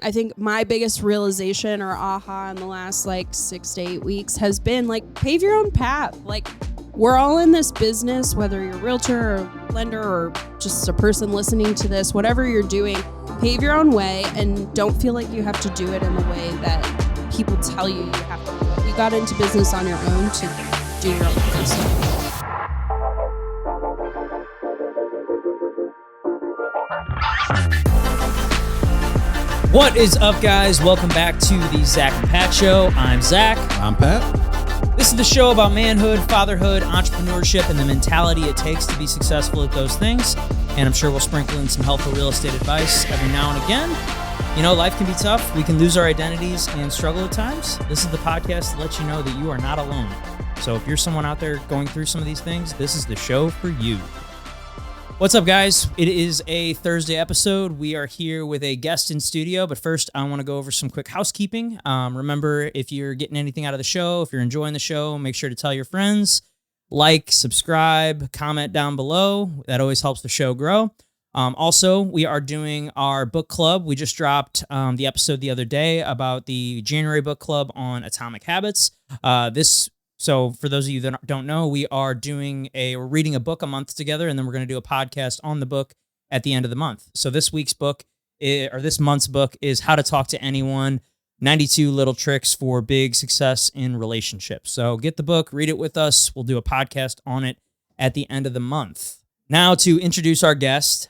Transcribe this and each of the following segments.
I think my biggest realization or aha in the last like 6 to 8 weeks has been like pave your own path. Like we're all in this business, whether you're a realtor or lender or just a person listening to this, whatever you're doing, pave your own way and don't feel like you have to do it in the way that people tell you have to do it. You got into business on your own to do your own thing. What is up, guys? Welcome back to the Zach and Pat Show. I'm Zach. I'm Pat. This is the show about manhood, fatherhood, entrepreneurship, and the mentality it takes to be successful at those things. And I'm sure we'll sprinkle in some helpful real estate advice every now and again. You know, life can be tough. We can lose our identities and struggle at times. This is the podcast to let you know that you are not alone. So if you're someone out there going through some of these things, this is the show for you. What's up, guys? It is a Thursday episode. We are here with a guest in studio, but first I want to go over some quick housekeeping. Remember, if you're getting anything out of the show, if you're enjoying the show, make sure to tell your friends, like, subscribe, comment down below. That always helps the show grow. Also, we are doing our book club. We just dropped the episode the other day about the January book club on atomic habits. So for those of you that don't know, we're reading a book a month together, and then we're going to do a podcast on the book at the end of the month. So this month's book is How to Talk to Anyone, 92 Little Tricks for Big Success in Relationships. So get the book, read it with us. We'll do a podcast on it at the end of the month. Now to introduce our guest,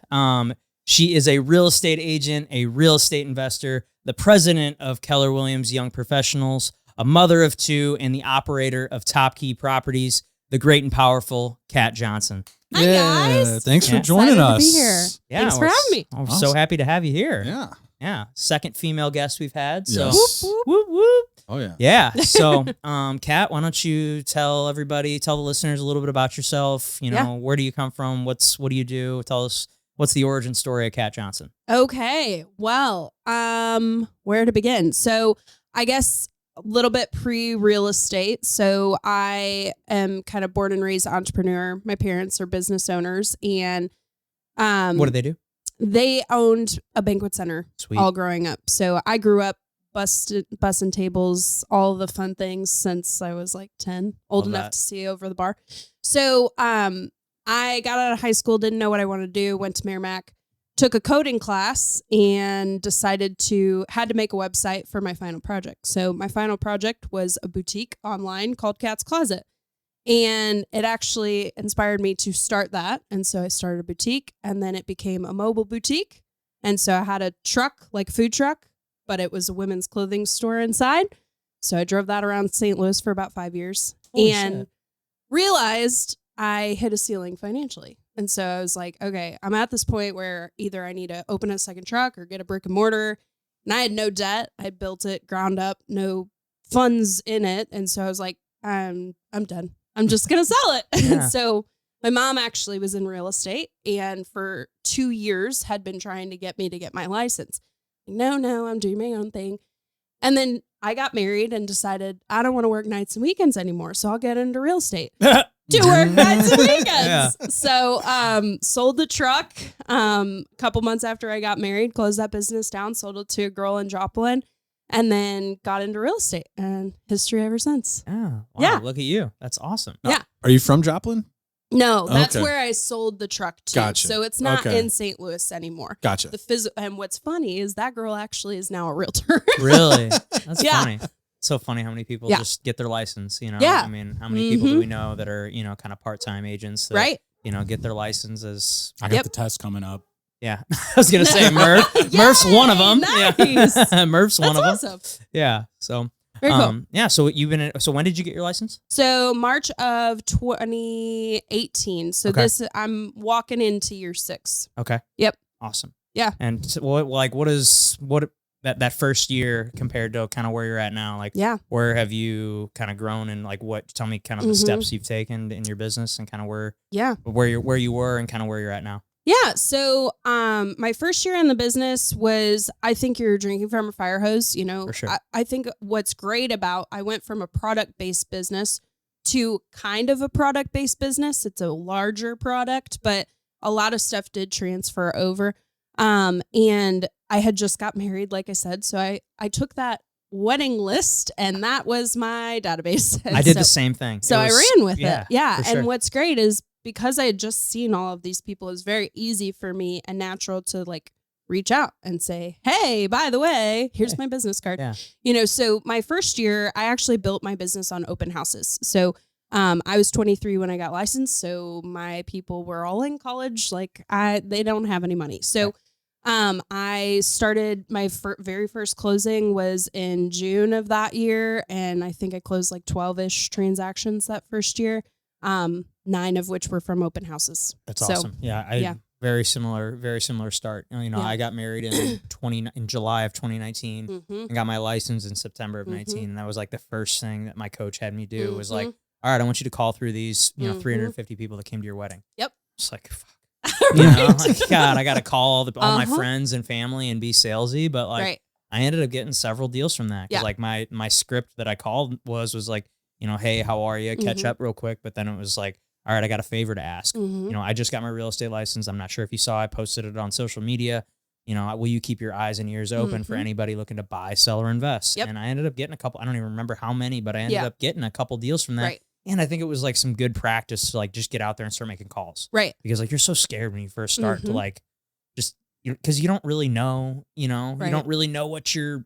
she is a real estate agent, a real estate investor, the president of Keller Williams Young Professionals, a mother of two, and the operator of Top Key Properties, the great and powerful Kat Johnson. Hi, guys. Thanks for joining us. To be here. Yeah, Thanks for having me. I'm so happy to have you here. Yeah. Second female guest we've had. So, Yes. whoop, whoop, whoop. Oh, yeah. Yeah. So, Kat, why don't you tell the listeners a little bit about yourself? You know, where do you come from? What do you do? Tell us, what's the origin story of Kat Johnson? Okay. Well, where to begin? So I guess a little bit pre-real estate. So I am kind of born and raised entrepreneur. My parents are business owners, and what do they do? They owned a banquet center. Sweet. All growing up. So I grew up bussing tables, all the fun things since I was like 10, old Love enough that. to see over the bar. So I got out of high school, didn't know what I wanted to do, went to Merrimack, took a coding class, and had to make a website for my final project. So my final project was a boutique online called Cat's Closet. And it actually inspired me to start that. And so I started a boutique, and then it became a mobile boutique. And so I had a truck, like a food truck, but it was a women's clothing store inside. So I drove that around St. Louis for about 5 years and realized I hit a ceiling financially. And so I was like, okay, I'm at this point where either I need to open a second truck or get a brick and mortar. And I had no debt. I built it ground up, no funds in it. And so I was like, I'm done. I'm just going to sell it. Yeah. So my mom actually was in real estate and for 2 years had been trying to get me to get my license. No, I'm doing my own thing. And then I got married and decided I don't want to work nights and weekends anymore. So I'll get into real estate. To work nights and weekends. Yeah. So sold the truck a couple months after I got married, closed that business down, sold it to a girl in Joplin, and then got into real estate, and history ever since. Oh, wow. Yeah. Look at you. That's awesome. Yeah. Are you from Joplin? No, that's Okay. where I sold the truck to. Gotcha. So it's not Okay. in St. Louis anymore. Gotcha. And what's funny is that girl actually is now a realtor. Really? That's Yeah. funny. So funny how many people Yeah. just get their license, you know? Yeah. I mean, how many people do we know that are, you know, kind of part-time agents that, Right. you know, get their license as, I got the test coming up. yeah. I was going to say Murph. Murph's one of them. Nice. Yeah. Murph's one of That's them. awesome. Yeah. So, Very cool. yeah. So so when did you get your license? So March of 2018. So Okay. I'm walking into year 6. Okay. Yep. Awesome. Yeah. And so what that first year compared to kind of where you're at now? Like, Yeah. where have you kind of grown, and like tell me kind of the steps you've taken in your business and kind of where you were and kind of where you're at now. Yeah. So my first year in the business was, I think you're drinking from a fire hose. You know, For sure. I think what's great about, I went from a product-based business to kind of a product-based business. It's a larger product, but a lot of stuff did transfer over. And I had just got married, like I said. So I took that wedding list and that was my database. I did the same thing. So I ran with it. Yeah. Sure. And what's great is because I had just seen all of these people, it was very easy for me and natural to like reach out and say, hey, by the way, here's my business card. Yeah. You know, so my first year, I actually built my business on open houses. So I was 23 when I got licensed. So my people were all in college. Like they don't have any money. So I started my very first closing was in June of that year. And I think I closed like 12-ish transactions that first year, 9 of which were from open houses. That's awesome. Yeah. Very similar start. You know, I got married in July of 2019 and got my license in September of 19. And that was like the first thing that my coach had me do was like, all right, I want you to call through these, 350 people that came to your wedding. Yep. It's like, fuck. You know, like, God, I got to call all my friends and family and be salesy. But like, I ended up getting several deals from that. Cause like my script that I called was like, hey, how are you? Catch up real quick. But then it was like, all right, I got a favor to ask. I just got my real estate license. I'm not sure if you saw, I posted it on social media. Will you keep your eyes and ears open for anybody looking to buy, sell, or invest? Yep. And I ended up getting a couple, I don't even remember how many, but I ended up getting a couple deals from that. Right. And I think it was like some good practice to like just get out there and start making calls. Right. Because like you're so scared when you first start to like just, because you don't really know, you don't really know what you're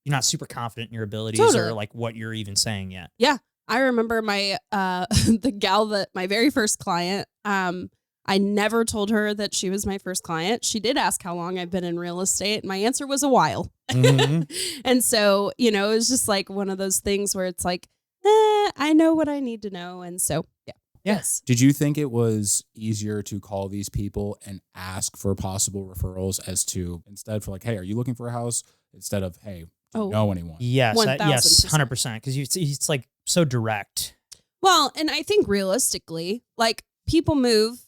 not super confident in your abilities or like what you're even saying yet. Yeah. I remember my the gal that my very first client, I never told her that she was my first client. She did ask how long I've been in real estate. My answer was a while. And so, it was just like one of those things where it's like, I know what I need to know. And so, yeah. Yes. Did you think it was easier to call these people and ask for possible referrals instead for like, hey, are you looking for a house? Instead of, hey, do you know anyone? Yes. 100%. Because it's like so direct. Well, and I think realistically, like people move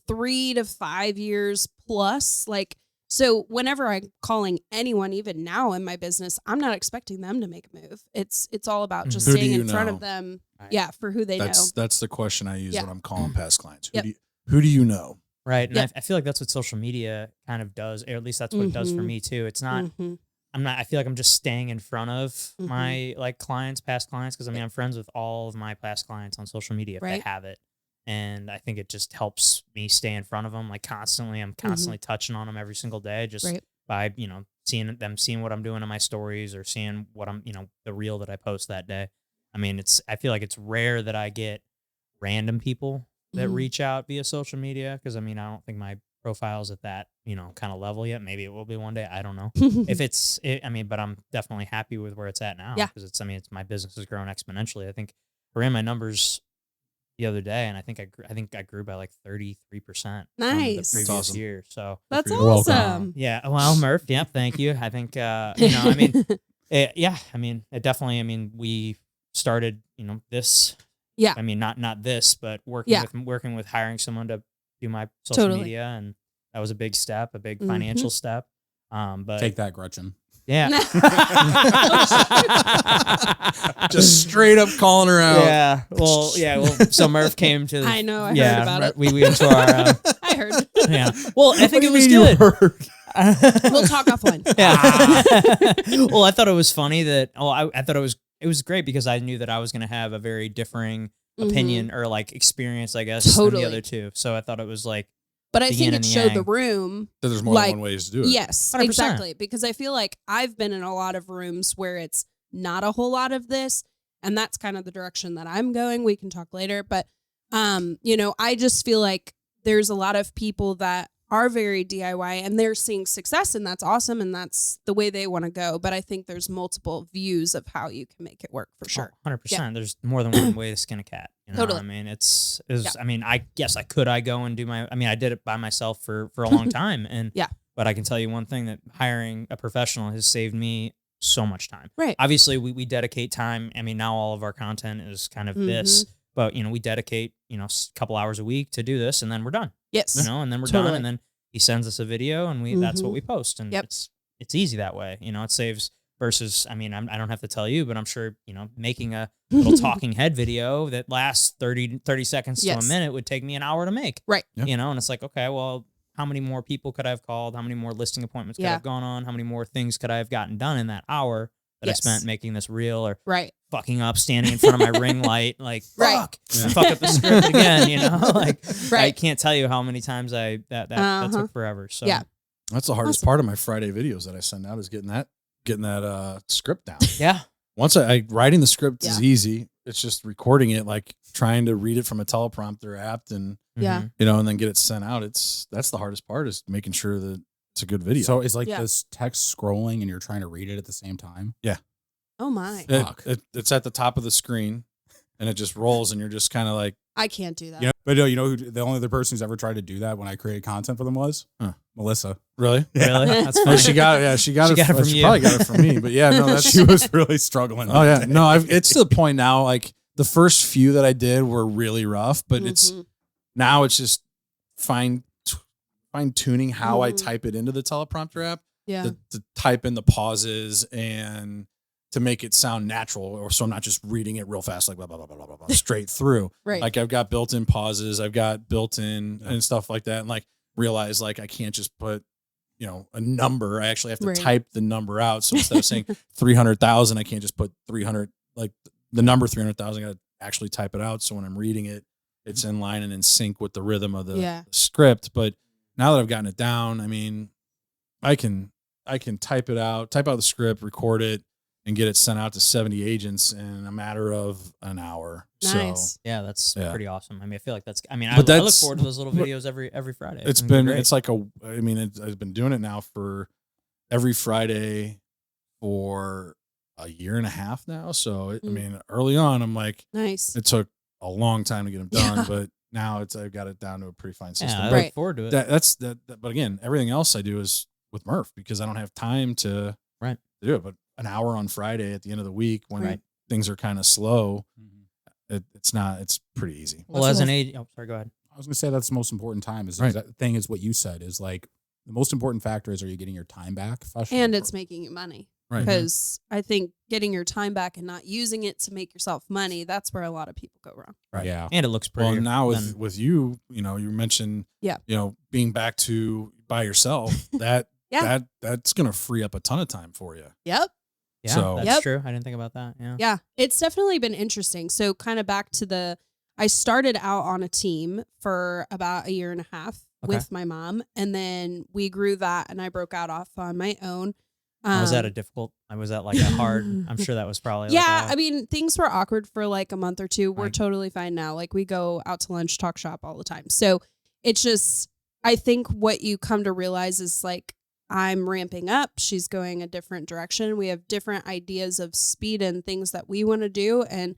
3 to 5 years plus, like, so whenever I'm calling anyone, even now in my business, I'm not expecting them to make a move. It's all about just staying in front of them. Right. Yeah. For who they know. That's the question I use when I'm calling past clients. Who do you know? Right. And I feel like that's what social media kind of does, or at least that's what it does for me too. It's not, I feel like I'm just staying in front of my like clients, past clients. Cause I'm friends with all of my past clients on social media if they have it. And I think it just helps me stay in front of them like constantly. I'm constantly touching on them every single day just by, seeing what I'm doing in my stories or seeing what I'm, the reel that I post that day. I feel like it's rare that I get random people that reach out via social media. Cause I don't think my profile's at that, kind of level yet. Maybe it will be one day. I don't know but I'm definitely happy with where it's at now. Cause it's my business has grown exponentially. I think I ran my numbers the other day, and I think I grew by like 33%. Nice. From the previous year. So that's awesome. Welcome. Yeah. Well, Murph. Yeah. Thank you. I think it definitely. We started. This. Yeah. Not this, but working with hiring someone to do my social media, and that was a big step, a big financial step. But take that, Gretchen. Yeah. Just straight up calling her out. Yeah. Well, so Murph came to I know, I heard about it. We went to our I heard. Yeah. Well, I think it was good. We'll talk offline. Yeah. Well, I thought it was funny that I thought it was great because I knew that I was going to have a very differing opinion or like experience, I guess, than the other two. So I thought it was like, but I think it showed the room. So there's more than one way to do it. Yes, 100%. Exactly. Because I feel like I've been in a lot of rooms where it's not a whole lot of this. And that's kind of the direction that I'm going. We can talk later. But, I just feel like there's a lot of people that are very DIY and they're seeing success, and that's awesome. And that's the way they want to go. But I think there's multiple views of how you can make it work for sure. 100%. Yeah. There's more than one way to skin a cat. Totally. I go and do I did it by myself for a long time. And but I can tell you one thing, that hiring a professional has saved me so much time. Right. Obviously we dedicate time. Now all of our content is kind of this, but we dedicate, a couple hours a week to do this, and then we're done. Yes. And then we're done, and then he sends us a video, and that's what we post. And it's easy that way. It saves versus, I don't have to tell you, but I'm sure, making a little talking head video that lasts 30 seconds to a minute would take me an hour to make. Right. Yeah. And it's like, okay, well, how many more people could I have called? How many more listing appointments could I have gone on? How many more things could I have gotten done in that hour that I spent making this reel, or fucking up, standing in front of my ring light, like, fuck, I fuck up the script again, you know? Like, I can't tell you how many times that took forever. So that's the hardest part of my Friday videos that I send out, is getting that script down. Yeah. Once writing the script is easy. It's just recording it, like trying to read it from a teleprompter app, and and then get it sent out. That's the hardest part, is making sure that it's a good video. So it's like this text scrolling and you're trying to read it at the same time. Yeah. Oh my. It's at the top of the screen, and it just rolls, and you're just kind of like, I can't do that. You know, but you know who the only other person who's ever tried to do that when I created content for them was Melissa. Really? Really? That's funny. She got it. She got it from you. She probably got it from me. But yeah, no, she was really struggling. Oh yeah, no, it's to the point now. Like the first few that I did were really rough, but it's just fine tuning how I type it into the teleprompter app. Yeah. To type in the pauses and to make it sound natural, or so I'm not just reading it real fast, like blah, blah, blah, blah, blah, blah, straight through. Right. Like I've got built-in pauses, I've got built-in and stuff like that. And like realize like I can't just put, a number. I actually have to type the number out. So instead of saying 300,000, I can't just put 300, like the number 300,000, I got to actually type it out. So when I'm reading it, it's in line and in sync with the rhythm of the script. But now that I've gotten it down, I mean, I can type out the script, record it, and get it sent out to 70 agents in a matter of an hour. Nice. So yeah, that's pretty awesome. I mean, I feel like I look forward to those little videos every Friday. I've been doing it now for every Friday for a year and a half now. So I mean, early on, I'm like, nice. It took a long time to get them done, but now I've got it down to a pretty fine system. Yeah, I look forward to it. But again, everything else I do is with Murph, because I don't have time to do it. But an hour on Friday at the end of the week when things are kind of slow, it's pretty easy. Well, as an agent, sorry, go ahead. I was going to say that's the most important time. Is that thing is what you said is like the most important factor is, are you getting your time back? And it's making you money. Right. Because I think getting your time back and not using it to make yourself money, that's where a lot of people go wrong. Right. Yeah. And it looks pretty. Well, now with you, you mentioned, being back to by yourself, that's going to free up a ton of time for you. Yep. Yeah, that's true. I didn't think about that. Yeah. It's definitely been interesting. So kind of back to I started out on a team for about a year and a half with my mom, and then we grew that, and I broke out off on my own. Was that was that like a hard, I'm sure that was probably I mean, things were awkward for like a month or two. We're totally fine now. Like we go out to lunch, talk shop all the time. So it's just, I think what you come to realize is like, I'm ramping up. She's going a different direction. We have different ideas of speed and things that we want to do. And,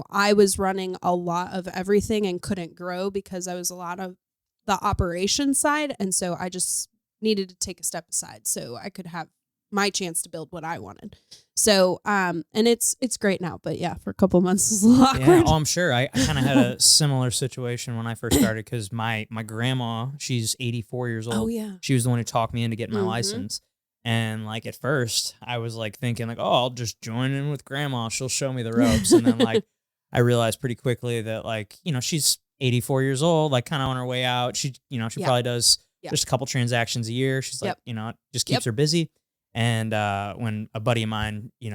I was running a lot of everything and couldn't grow because I was a lot of the operation side. And so I just needed to take a step aside so I could have my chance to build what I wanted. So, and it's great now, but yeah, for a couple of months it was a little awkward. Yeah, I'm sure. I kind of had a similar situation when I first started, because my grandma, she's 84 years old. Oh yeah. She was the one who talked me into getting my license. And like at first I was like thinking like, oh, I'll just join in with grandma. She'll show me the ropes. And then like, I realized pretty quickly that like, she's 84 years old, like kind of on her way out. She probably does just a couple transactions a year. She's like, it just keeps her busy. And when a buddy of mine, he's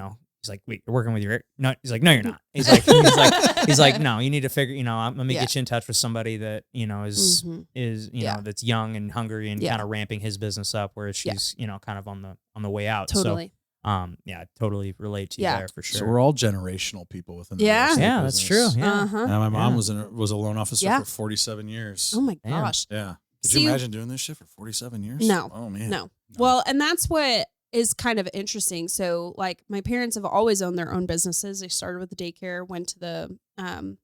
like, wait, you're working with your, no, he's like, no, you're not. He's like, no, you need to figure, I'm gonna get you in touch with somebody that, is that's young and hungry and kind of ramping his business up, whereas she's, kind of on the way out. Totally. So, I totally relate to you there for sure. So we're all generational people within the yeah, business. That's true. Yeah. My mom was a loan officer for 47 years. Oh my gosh. Yeah. Could you imagine doing this shit for 47 years? No. Oh man. No. Well, and that's what is kind of interesting. So like my parents have always owned their own businesses. They started with the daycare, went to the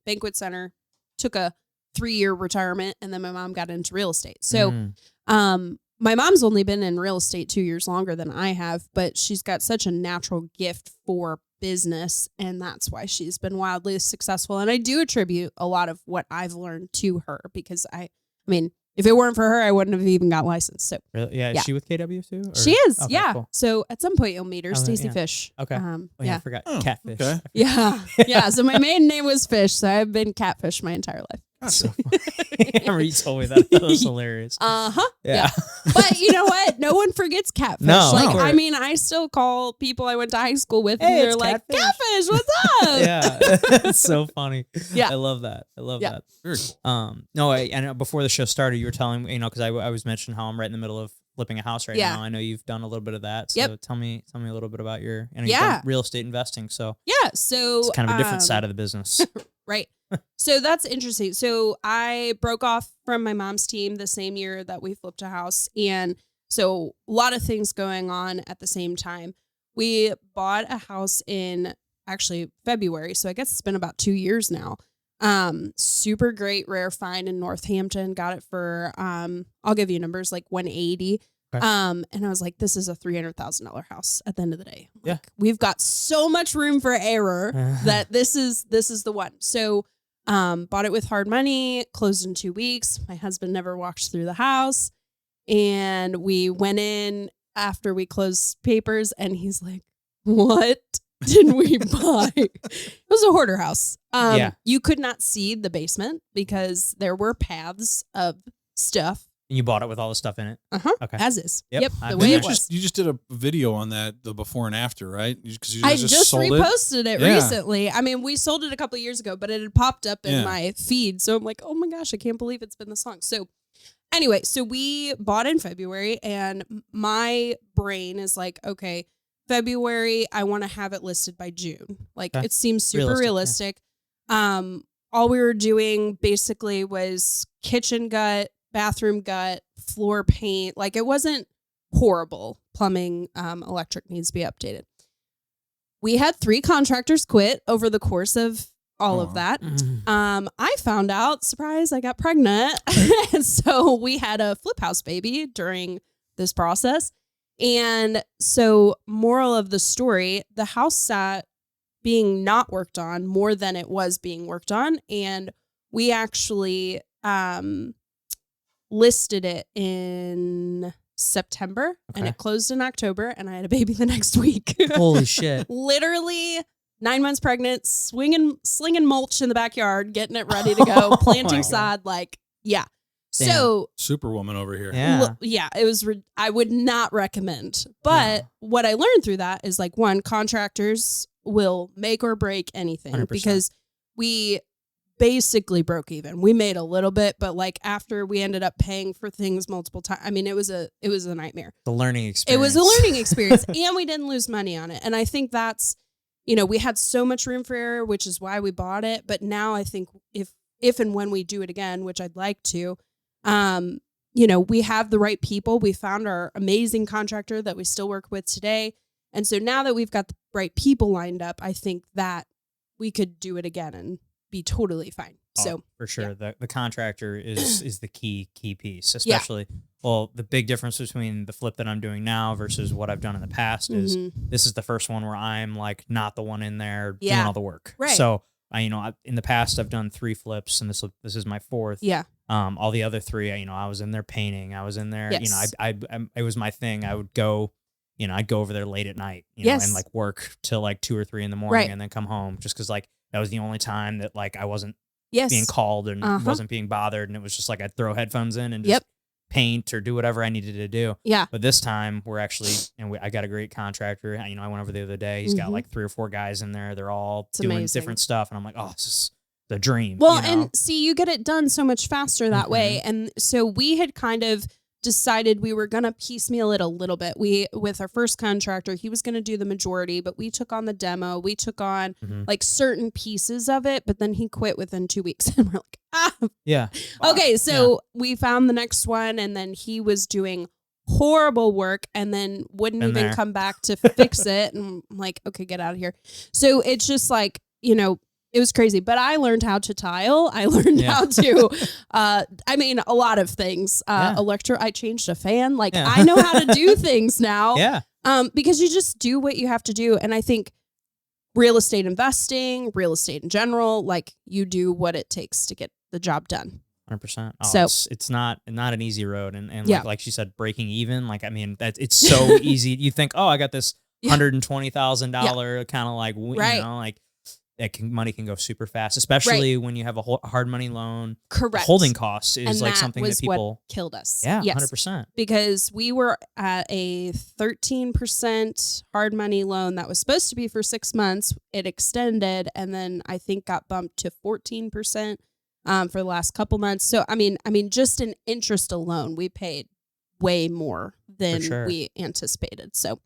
banquet center, took a 3-year retirement, and then my mom got into real estate. So my mom's only been in real estate 2 years longer than I have, but she's got such a natural gift for business, and that's why she's been wildly successful. And I do attribute a lot of what I've learned to her, because I mean, if it weren't for her, I wouldn't have even got licensed. So really? Yeah, is she with KW too? Or? She is. Okay, yeah. Cool. So at some point you'll meet her, Stacy Fish. Okay. I forgot Catfish. Okay. Yeah. Yeah. So my maiden name was Fish, so I've been Catfish my entire life. So I remember you told me that. That was hilarious. Yeah. But you know what? No one forgets catfish. No. Like, No. I mean, I still call people I went to high school with, Hey, and they're it's like, catfish. "Catfish, what's up?" Yeah, it's so funny. Yeah. I love that. I love that. Very cool. No, and before the show started, you were telling me, because I was mentioning how I'm right in the middle of flipping a house right Yeah. now. I know you've done a little bit of that. So Yep. tell me a little bit about your you've Yeah. done real estate investing. So Yeah. So it's kind of a different side of the business. Right. So that's interesting. So I broke off from my mom's team the same year that we flipped a house. And so a lot of things going on at the same time. We bought a house in actually February. So I guess it's been about 2 years now. Super great rare find in Northampton. Got it for, I'll give you numbers, like 180. Okay. And I was like, this is a $300,000 house at the end of the day. Yeah. Like, we've got so much room for error that this is the one. So, bought it with hard money, closed in 2 weeks. My husband never walked through the house, and we went in after we closed papers, and he's like, "What did we buy?" It was a hoarder house. Yeah. You could not see the basement because there were paths of stuff. And you bought it with all the stuff in it. Okay. As is. Yep. Yep. I've The been way there. it was. You just did a video on that, the before and after, right? Because you I guys just sold it. reposted it Yeah. recently. I mean, we sold it a couple of years ago, but it had popped up in Yeah. my feed. So I'm like, oh my gosh, I can't believe it's been this long. So anyway, so we bought in February, and my brain is like, okay, February, I want to have it listed by June. Like, Okay. it seems super Realistic, realistic. All we were doing basically was kitchen gut, bathroom gut, floor paint. Like, it wasn't horrible. Plumbing, electric needs to be updated. We had 3 contractors quit over the course of all of that. I found out, surprise, I got pregnant. And so we had a flip house baby during this process. And so, moral of the story, the house sat being not worked on more than it was being worked on. And we actually listed it in September, and Okay. it closed in October, and I had a baby the next week. Holy shit. Literally 9 months pregnant, slinging mulch in the backyard, getting it ready to go, Oh planting my sod. Like, yeah. Damn. So Superwoman over here. Yeah. yeah, it was, I would not recommend. But what I learned through that is, like, one, contractors will make or break anything 100%. because we basically broke even. We made a little bit, but like after we ended up paying for things multiple times, I mean, it was a nightmare. The learning It experience. was a learning experience, and we didn't lose money on it. And I think that's, we had so much room for error, which is why we bought it. But now I think if and when we do it again, which I'd like to, we have the right people. We found our amazing contractor that we still work with today. And so now that we've got the right people lined up, I think that we could do it again and be totally fine. So for sure, the contractor is the key piece, Yeah. especially. Well, the big difference between the flip that I'm doing now versus what I've done in the past is this is the first one where I'm like not the one in there doing Yeah. all the work. Right. So in the past I've done 3 flips, and this is my 4th. yeah. All the other 3, I was in there painting. I was in there. Yes. I it was my thing. I would go. I'd go over there late at night. Yes. And like work till like 2 or 3 in the morning, Right. and then come home just because like that was the only time that like I wasn't Yes. being called and Uh-huh. wasn't being bothered, and it was just like I'd throw headphones in and just Yep. paint or do whatever I needed to do. Yeah. But this time we're actually, I got a great contractor. I went over the other day. He's got Mhm. like 3 or 4 guys in there. They're all It's doing amazing. different stuff, and I'm like, oh, this is the dream. Well, you know? and see, you get it done so much faster that way. And so we had kind of decided we were going to piecemeal it a little bit. With our first contractor, he was going to do the majority, but we took on the demo. We took on like certain pieces of it, but then he quit within 2 weeks. And we're like, yeah, okay. So we found the next one, and then he was doing horrible work and then wouldn't Been even there. come back to fix it. And I'm like, okay, get out of here. So it's just like, it was crazy, but I learned how to tile. I learned Yeah. how to, a lot of things. Yeah. I changed a fan. Like, Yeah. I know how to do things now. yeah, Because you just do what you have to do. And I think real estate investing, real estate in general, like, you do what it takes to get the job done. 100%. So- It's not an easy road, and Yeah. like she said, breaking even. Like that it's so easy. You think, oh, I got this Yeah. $120,000 kind of like Right. like money can go super fast, especially when you have a hard money loan. Correct. The holding costs is and like that something was that people what killed us. Yeah, yes. 100%. Because we were at a 13% hard money loan that was supposed to be for 6 months. It extended, and then I think got bumped to 14% for the last couple months. So I mean, just in interest alone, we paid way more than we anticipated. So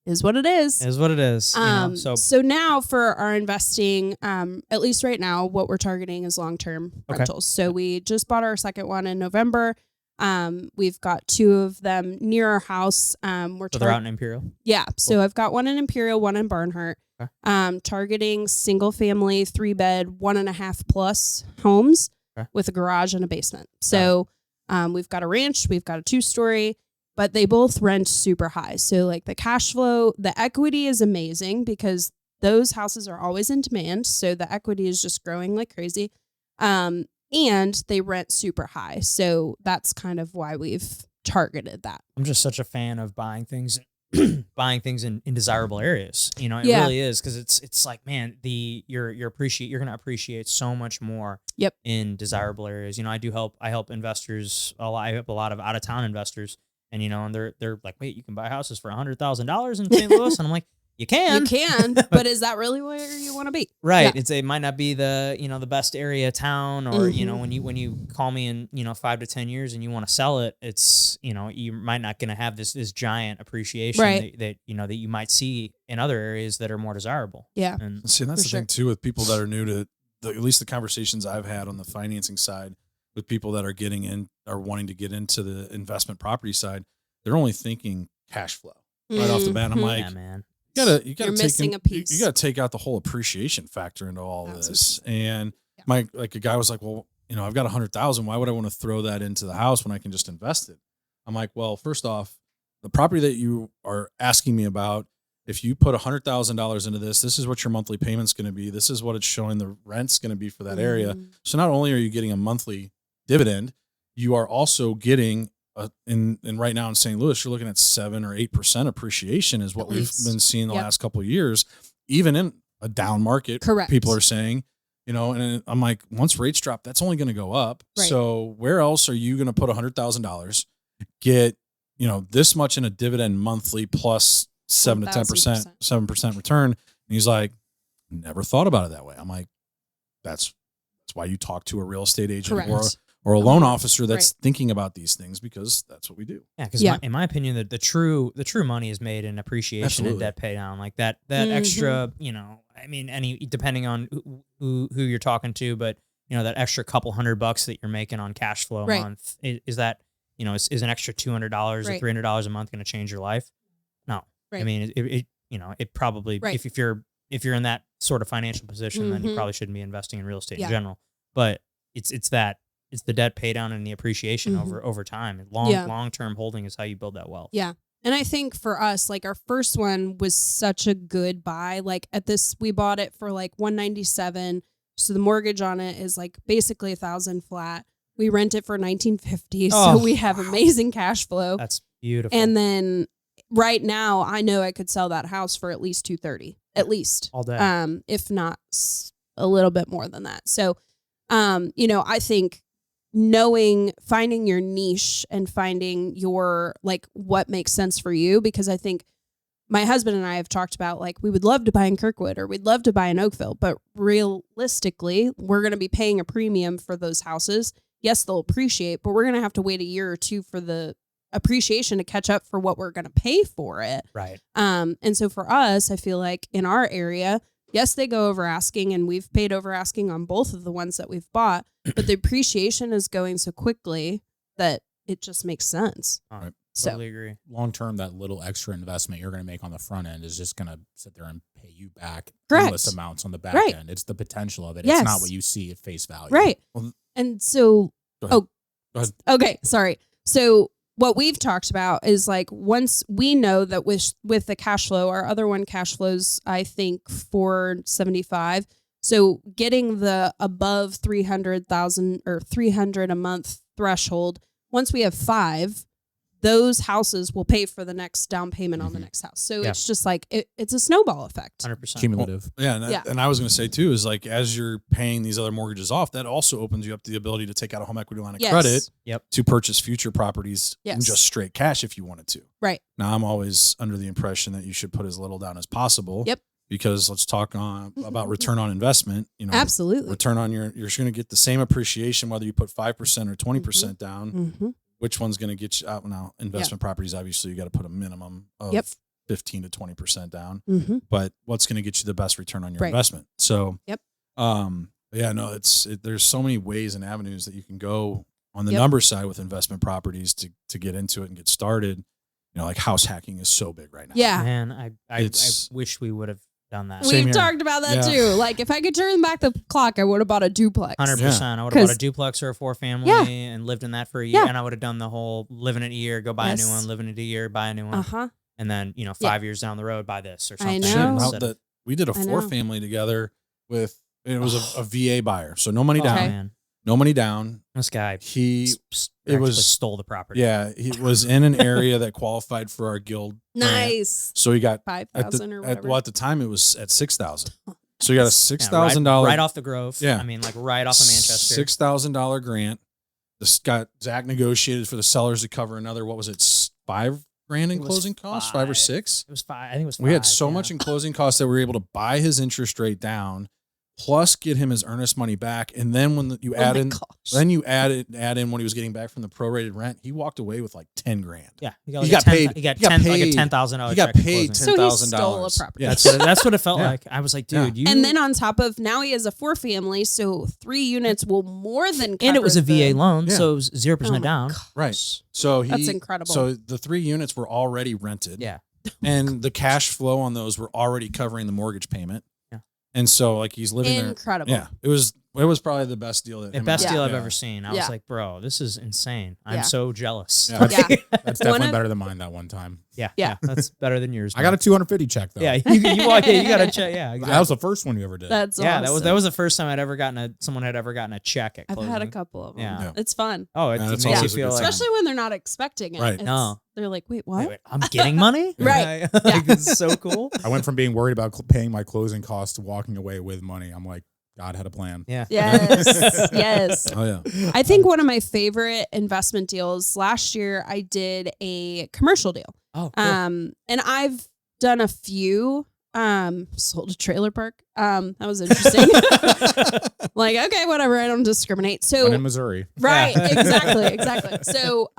is what it is. Is what it is. So now for our investing, at least right now, what we're targeting is long-term rentals. So we just bought our second one in November. We've got 2 of them near our house. They're out in Imperial? Yeah. So I've got one in Imperial, one in Barnhart. Okay. Targeting single family, 3-bed, 1.5 plus homes with a garage and a basement. So we've got a ranch, we've got a 2-story. But they both rent super high. So like the cash flow, the equity is amazing because those houses are always in demand. So the equity is just growing like crazy. And they rent super high. So that's kind of why we've targeted that. I'm just such a fan of buying things in desirable areas. It really is, because it's like, man, you're going to appreciate so much more in desirable areas. I help investors a lot. I help a lot of out of town investors. And, and they're like, wait, you can buy houses for $100,000 in St. Louis? And I'm like, you can, but is that really where you want to be? Right. Yeah. It might not be the best area of town, or, when you call me in, 5 to 10 years and you want to sell it, it's, you might not going to have this giant appreciation that you might see in other areas that are more desirable. Yeah. And see, that's the thing too, with people that are new to at least the conversations I've had on the financing side with people that are wanting to get into the investment property side, they're only thinking cash flow right off the bat. I'm like, man, you gotta missing a piece. You gotta take out the whole appreciation factor into all of this. And a guy was like, well, I've got 100,000. Why would I want to throw that into the house when I can just invest it? I'm like, well, first off, the property that you are asking me about, if you put $100,000 into this is what your monthly payment's going to be. This is what it's showing the rent's going to be for that area. So not only are you getting a monthly dividend, you are also getting and right now in St. Louis, you're looking at 7 or 8% appreciation is what we've been seeing the last couple of years, even in a down market. Correct. People are saying, and I'm like, once rates drop, that's only going to go up. Right. So where else are you going to put $100,000, get, this much in a dividend monthly plus 7 to 10%, 7% return? And he's like, never thought about it that way. I'm like, that's why you talk to a real estate agent or a loan officer that's thinking about these things, because that's what we do. Yeah, because in my opinion, the true money is made in appreciation and debt pay down. Like that extra, depending on who you're talking to, but that extra couple $100 that you're making on cash flow a month, is that, is an extra $200 or $300 a month going to change your life? No. Right. I mean, it probably, if you're in that sort of financial position, then you probably shouldn't be investing in real estate in general. But it's the debt pay down and the appreciation over time. Long-term holding is how you build that wealth. Yeah. And I think for us, like our first one was such a good buy. Like we bought it for like $197. So the mortgage on it is like basically $1,000 flat. We rent it for $1,950. So we have amazing cash flow. That's beautiful. And then right now I know I could sell that house for at least $230, at least all day. If not a little bit more than that. So, I think finding your niche and finding your, like, what makes sense for you, because I think my husband and I have talked about, like, we would love to buy in Kirkwood or we'd love to buy in Oakville, but realistically, we're going to be paying a premium for those houses. Yes, they'll appreciate, but we're going to have to wait a year or two for the appreciation to catch up for what we're going to pay for it. Right. And so for us, I feel like in our area, yes, they go over asking, and we've paid over asking on both of the ones that we've bought, but the appreciation is going so quickly that it just makes sense. Right. So, totally agree. Long term, that little extra investment you're going to make on the front end is just going to sit there and pay you back endless amounts on the back end. It's the potential of it. Yes. It's not what you see at face value. Right. And so, Go ahead. Okay, sorry. So what we've talked about is, like, once we know that with the cash flow, our other one cash flows, I think, 475. So getting the above 300,000 or 300 a month threshold, once we have 5, those houses will pay for the next down payment on the next house. So it's just like it's a snowball effect. 100%. Cumulative. And I was going to say too is like as you're paying these other mortgages off, that also opens you up to the ability to take out a home equity line of credit to purchase future properties in just straight cash if you wanted to. Right. Now I'm always under the impression that you should put as little down as possible. Yep. Because let's talk about return on investment. You know, absolutely. Return on you're going to get the same appreciation whether you put 5% or 20% down. Which one's going to get you out now? Investment properties, obviously, you got to put a minimum of 15 to 20% down. But what's going to get you the best return on your investment? So, there's so many ways and avenues that you can go on the number side with investment properties to get into it and get started. You know, like house hacking is so big right now. Yeah, man, I wish we would have done that. We've talked about that too. Like if I could turn back the clock, I would have bought a duplex. 100%. I would have bought a duplex or a 4-family and lived in that for a year. And I would have done the whole live in it a year, go buy a new one, live in it a year, buy a new one. And then, 5 years down the road, buy this or something. I know. We did a 4-family together with, it was a VA buyer. So no money down. Man. No money down. This guy, stole the property. Yeah, he was in an area that qualified for our guild. Nice. Grant. So he got 5,000 or whatever. At the time it was at 6,000. So he got a $6,000 right off the Grove. Yeah, I mean like right off of Manchester. $6,000 grant. Zach negotiated for the sellers to cover another. What was it? $5,000 in closing costs. 5 or 6. It was 5. I think it was 5. We had so much in closing costs that we were able to buy his interest rate down. Plus, get him his earnest money back, and then when you add in when he was getting back from the prorated rent, he walked away with like $10,000. Yeah, he got paid. He got $10,000. Like a $10,000. He got paid $10,000. So he stole a property. Yeah, that's what it felt like. I was like, dude, And then on top of now he has a 4-family, so 3 units will more than cover. And it was a VA loan, so it was 0% down. Gosh. Right. So that's incredible. So the 3 units were already rented. Yeah. And the cash flow on those were already covering the mortgage payment. And so, like, he's living there. Incredible. Yeah, it was probably the best deal. The best deal I've ever seen. I was like, bro, this is insane. I'm so jealous. Yeah. That's definitely better than mine that one time. Yeah, that's better than yours. I got a 250 check though. Yeah, you got a check. Yeah, exactly. That was the first one you ever did. That's awesome. that was the first time someone had ever gotten a check at closing. I've had a couple of them. Yeah. It's fun. Oh, it makes you feel like, especially when they're not expecting it. Right. They're like, wait, what? Wait, I'm getting money? Right. Like, it's so cool. I went from being worried about paying my closing costs to walking away with money. I'm like, God had a plan. Yeah. Yes. Yes. Oh yeah. I think one of my favorite investment deals last year, I did a commercial deal. Oh, cool. And I've done a few. Sold a trailer park. That was interesting. Like, okay, whatever. I don't discriminate. So One in Missouri. right, exactly. So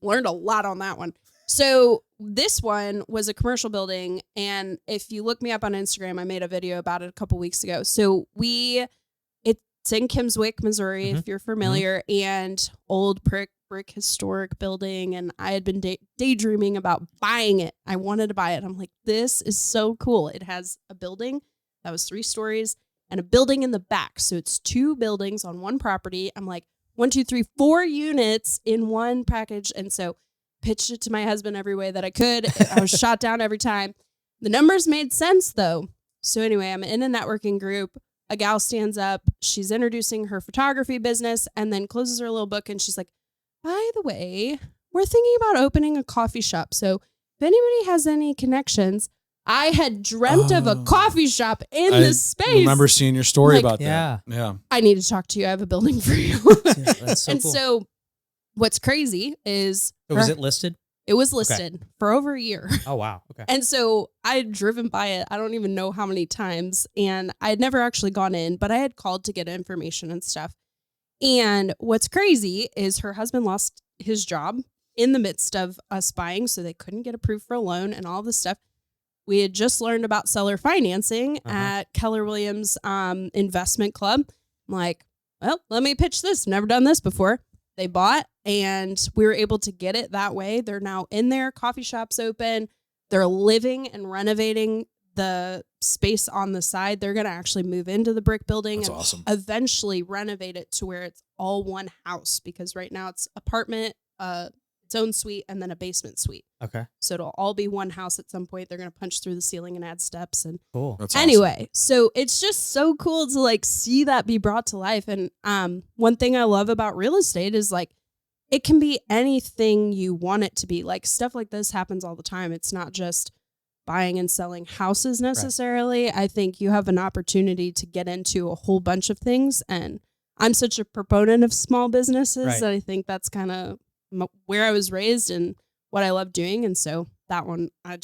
learned a lot on that one. So this one was a commercial building, and if you look me up on Instagram, I made a video about it a couple weeks ago. So it's in Kimmswick, Missouri, if you're familiar, and old brick historic building, and I had been daydreaming about buying it. I wanted to buy it. I'm like, this is so cool. It has a building that was 3 stories and a building in the back. So it's 2 buildings on one property. I'm like, 1, 2, 3, 4 units in one package. And so pitched it to my husband every way that I could. I was shot down every time. The numbers made sense though. So anyway, I'm in a networking group. A gal stands up. She's introducing her photography business and then closes her little book. And she's like, by the way, we're thinking about opening a coffee shop. So if anybody has any connections, I had dreamt of a coffee shop in this space. I remember seeing your story about that. Yeah. I need to talk to you. I have a building for you. That's so cool. So what's crazy is... was it listed? It was listed for over a year. Oh, wow. Okay. And so I had driven by it. I don't even know how many times. And I had never actually gone in, but I had called to get information and stuff. And what's crazy is her husband lost his job in the midst of us buying, so they couldn't get approved for a loan and all this stuff. We had just learned about seller financing at Keller Williams Investment Club. I'm like, well, let me pitch this. Never done this before. They bought, and we were able to get it that way. They're now in there. Coffee shop's open. They're living and renovating the space on the side. They're going to actually move into the brick building and eventually renovate it to where it's all one house, because right now it's apartment, its own suite, and then a basement suite. Okay. So it'll all be one house at some point. They're going to punch through the ceiling and add steps. And cool. That's anyway, so it's just so cool to like see that be brought to life. And one thing I love about real estate is like, it can be anything you want it to be. Like stuff like this happens all the time. It's not just buying and selling houses necessarily. Right. I think you have an opportunity to get into a whole bunch of things. And I'm such a proponent of small businesses that I think that's kind of where I was raised and what I love doing. And so that one, I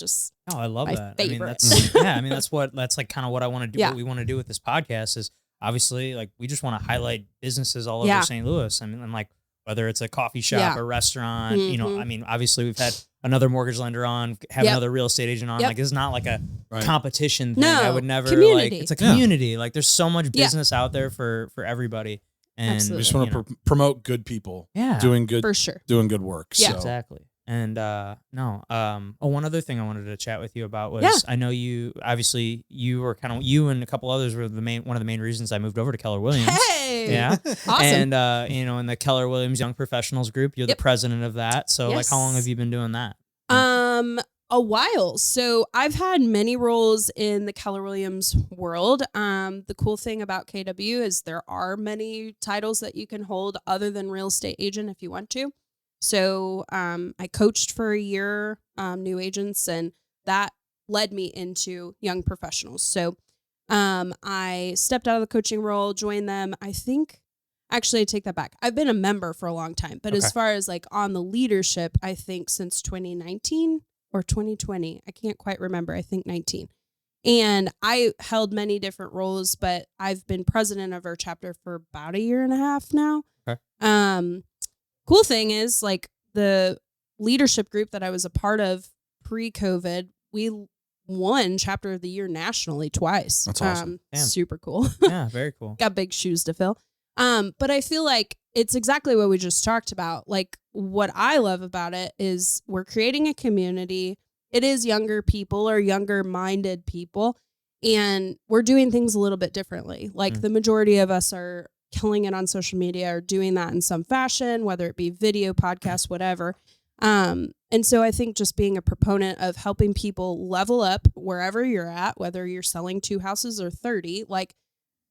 love that. Favorite. I mean, that's like kind of what I want to do. Yeah. What we want to do with this podcast is obviously like, we just want to highlight businesses all over St. Louis. I mean, and like, whether it's a coffee shop or restaurant, you know, I mean, obviously we've had another mortgage lender on, have another real estate agent on. Like, it's not like a competition thing. No, I would never community. like, it's a community. Like there's so much business out there for everybody. And we just want to promote good people doing good, for sure, doing good work. Yeah, so. Exactly. And one other thing I wanted to chat with you about was I know you obviously you and a couple others were one of the main reasons I moved over to Keller Williams. Hey, yeah, awesome. And you know, in the Keller Williams Young Professionals Group, you're the president of that. So like, how long have you been doing that? A while. So I've had many roles in the Keller Williams world. The cool thing about KW is there are many titles that you can hold other than real estate agent if you want to. So I coached for a year, new agents, and that led me into young professionals. So I stepped out of the coaching role, joined them. Actually, I take that back. I've been a member for a long time, but as far as like on the leadership, I think since 2019 or 2020, I can't quite remember. I think 19. And I held many different roles, but I've been president of our chapter for about a year and a half now. Okay. Cool thing is, like, the leadership group that I was a part of pre-COVID, we won chapter of the year nationally twice. That's awesome. Super cool. Yeah, very cool. Got big shoes to fill. But I feel like it's exactly what we just talked about. Like, what I love about it is we're creating a community. It is younger people or younger minded people, and we're doing things a little bit differently. Like the majority of us are killing it on social media or doing that in some fashion, whether it be video, podcast, whatever. And so I think just being a proponent of helping people level up wherever you're at, whether you're selling 2 houses or 30, like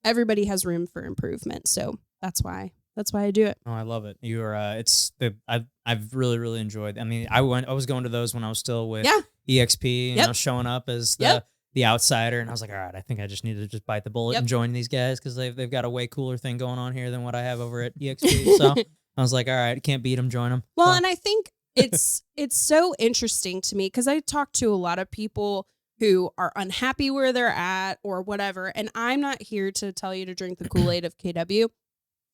everybody has room for improvement. So that's why I do it. Oh, I love it. You are, I've really, really enjoyed. I mean, I was going to those when I was still with EXP and I was showing up as the outsider, and I was like, all right, I think I just need to just bite the bullet and join these guys because they've got a way cooler thing going on here than what I have over at EXP. So I was like, all right, can't beat them, join them. Well, and I think it's so interesting to me because I talk to a lot of people who are unhappy where they're at or whatever, and I'm not here to tell you to drink the Kool-Aid of KW,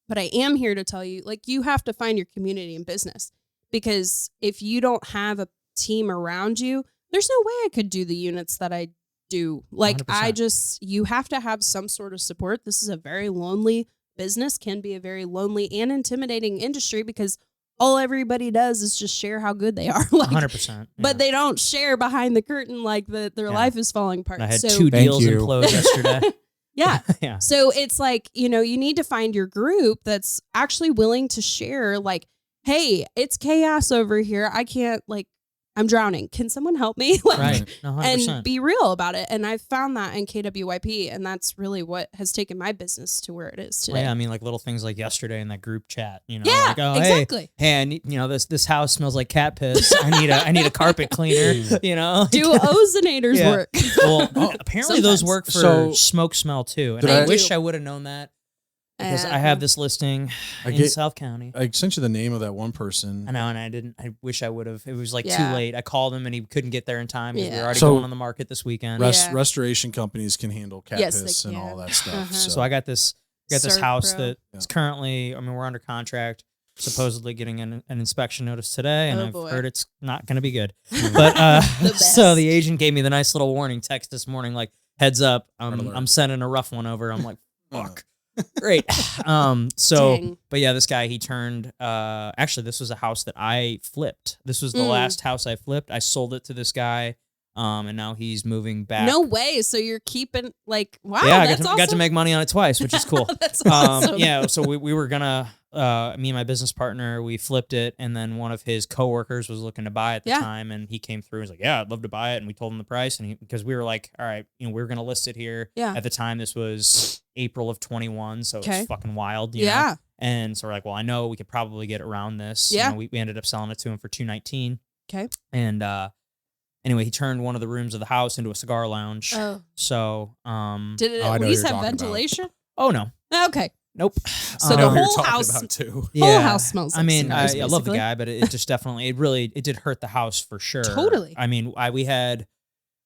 but I am here to tell you, like, you have to find your community in business, because if you don't have a team around you, there's no way I could do the units that I do. Like 100%. You have to have some sort of support. This is a very lonely business, can be a very lonely and intimidating industry because all everybody does is just share how good they are. Like, 100%. Yeah. But they don't share behind the curtain like their life is falling apart. I had 2 deals implode yesterday. Yeah. So it's like, you need to find your group that's actually willing to share, like, hey, it's chaos over here. I can't, like, I'm drowning. Can someone help me? Like, right. 100%. And be real about it. And I've found that in KWYP, and that's really what has taken my business to where it is today. Well, yeah, I mean, like little things like yesterday in that group chat, Yeah, like, oh, exactly. Hey, I need, this house smells like cat piss. I need a carpet cleaner. Do ozonators work? Well, apparently those work for smoke smell too. And I wish I would have known that. Because I have this listing in South County. I sent you the name of that one person. I know, and I didn't. I wish I would have. It was like too late. I called him, and he couldn't get there in time because we were already going on the market this weekend. Restoration companies can handle cat piss and all that stuff. So I got this house that is currently. I mean, we're under contract, supposedly getting an inspection notice today, and I've heard it's not going to be good. But so the agent gave me the nice little warning text this morning, like, heads up, I'm sending a rough one over. I'm like, fuck. Great. But yeah, this guy, he turned, actually, this was a house that I flipped. This was the last house I flipped. I sold it to this guy And now he's moving back. No way. So you're keeping like, wow. Yeah, That's got to make money on it twice, which is cool. That's awesome. Yeah, so we were gonna, me and my business partner, we flipped it, and then one of his coworkers was looking to buy it at the time, and he came through. He's like, "Yeah, I'd love to buy it," and we told him the price, and because we were like, "All right, we were gonna list it here." Yeah. At the time, this was April of 21, so it's fucking wild. You know? Yeah. And so we're like, "Well, I know we could probably get around this." Yeah. We ended up selling it to him for $219. Okay. And anyway, he turned one of the rooms of the house into a cigar lounge. Oh. So did it at least have ventilation? Oh no. Okay. Nope. So the whole house, too. whole house smells. Like I mean, cigars, I love the guy, but it just definitely, it did hurt the house for sure. Totally. I mean, we had